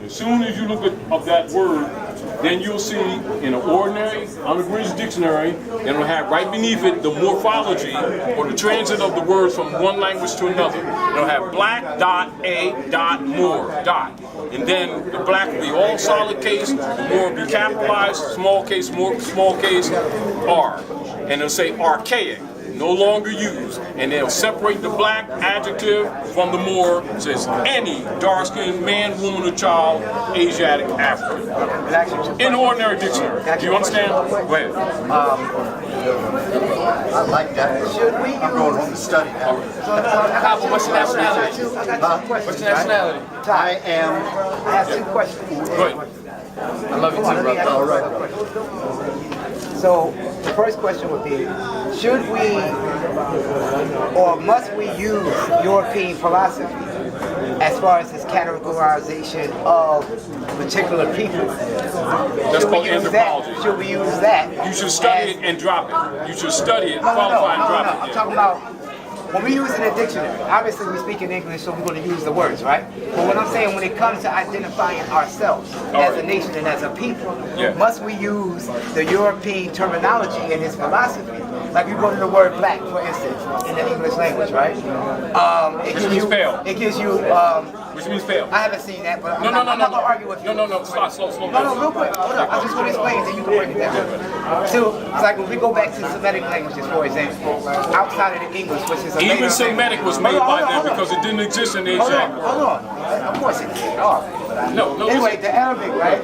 As soon as you look up that word, then you'll see in an ordinary, unabridged dictionary, it'll have right beneath it the morphology or the transit of the words from one language to another. It'll have black dot a dot more dot. And then the black will be all solid case, the more will be capitalized, small case, more small case, R. And it'll say archaic, no longer used. And they'll separate the black adjective from the more. It says any dark-skinned man, woman, or child, Asiatic, African. In ordinary dictionary. Do you understand? Go ahead. I like that. I'm going home to study now. Kaba, what's your nationality? What's your nationality? I have two questions. Go ahead. I love you too, brother. All right. So the first question would be, should we or must we use European philosophy as far as this categorization of particular people? That's called anthropology. Should we use that? You should study it and drop it. You should study it, qualify and drop it. I'm talking about when we use it in a dictionary. Obviously we speak in English, so we're going to use the words, right? But what I'm saying, when it comes to identifying ourselves as a nation and as a people, must we use the European terminology and its philosophy? Like you go to the word black, for instance, in the English language, right? Which means pale. It gives you. Which means pale. I haven't seen that, but I'm No, not going to argue with you. No, slow No, down. real quick. Hold up. I just want to explain that you can break it down. So, it's like when we go back to Semitic languages, for example, outside of the English, which is a Even Semitic was made by them because it didn't exist in Asia. Hold on. Of course it did. No. Anyway, the Arabic, right?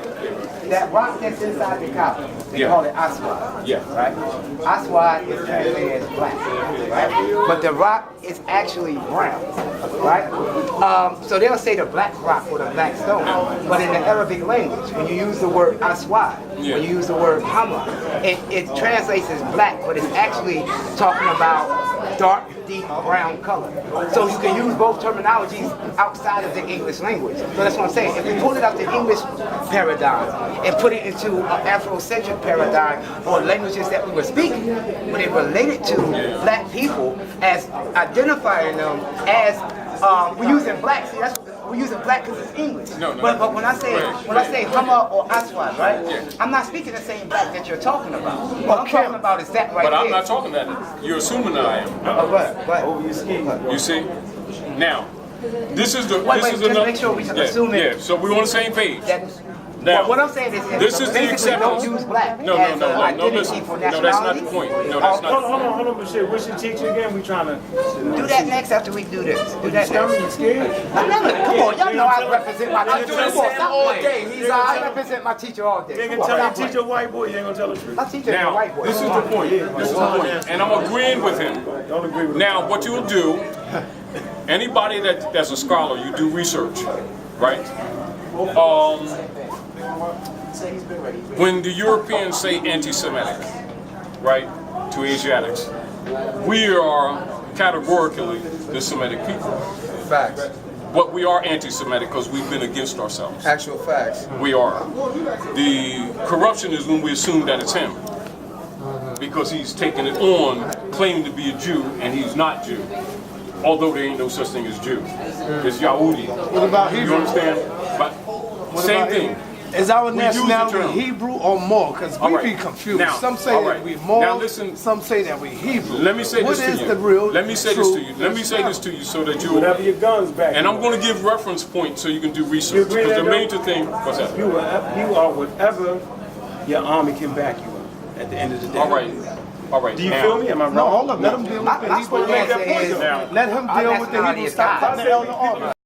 That rock that's inside the Kaba, they call it aswad. Yeah. Right? Aswad is translated as black. Right? But the rock is actually brown. Right? So they'll say the black rock or the black stone. But in the Arabic language, when you use the word aswad, when you use the word hama, it translates as black, but it's actually talking about dark, deep brown color. So you can use both terminologies outside of the English language. So that's what I'm saying. If we pull it out the English paradigm and put it into an Afrocentric paradigm or languages that we were speaking, when it related to black people as identifying them as we're using black. See, we're using black because it's English. But when I say Hama or Aswad, right? I'm not speaking the same black that you're talking about. What I'm talking about is that right there. But I'm not talking that. You're assuming that I am. You see? Now, this is the. Wait, just make sure we assume it. Yeah. So we're on the same page. Now, what I'm saying is, this is the exception. Don't use black No, listen. For No, that's not the point. No, that's not. Hold on, Bashir. What's your teacher again? We trying to do that next after we do this. Do that next. You scared? Come on, y'all know I represent my teacher all day. I represent my teacher all day. You ain't gonna tell your teacher white boy. You ain't gonna tell the truth. My teacher is a white boy. This is the point. This is the point. And I'm agreeing with him. Don't agree with him. Now, what you'll do, anybody that's a scholar, you do research, right? When the Europeans say anti-Semitic, right, to Asiatics, we are categorically the Semitic people. Facts. But we are anti-Semitic because we've been against ourselves. Actual facts. We are. The corruption is when we assume that it's him. Because he's taking it on, claiming to be a Jew, and he's not Jew. Although there ain't no such thing as Jew. It's Yahudi. What about Hebrew? You understand? But same thing. Is our We use the nationality term. Hebrew or more? Because we be confused. Now, some say that we Now more, listen. some say that we Hebrew. Let me say What this to is you. the real Let me say this to you. Let me say this to you so that you. Whatever your guns back. And I'm going to give reference points so you can do You research. agree Because that, the though? major thing. What's that? You are whatever your army can back you up at the end of the day. All right. All right. Do you now, feel me? Am I wrong? No, hold up. Let him deal with the My Hebrew. point is, Let him deal with the Hebrew. Stop cutting the elder off.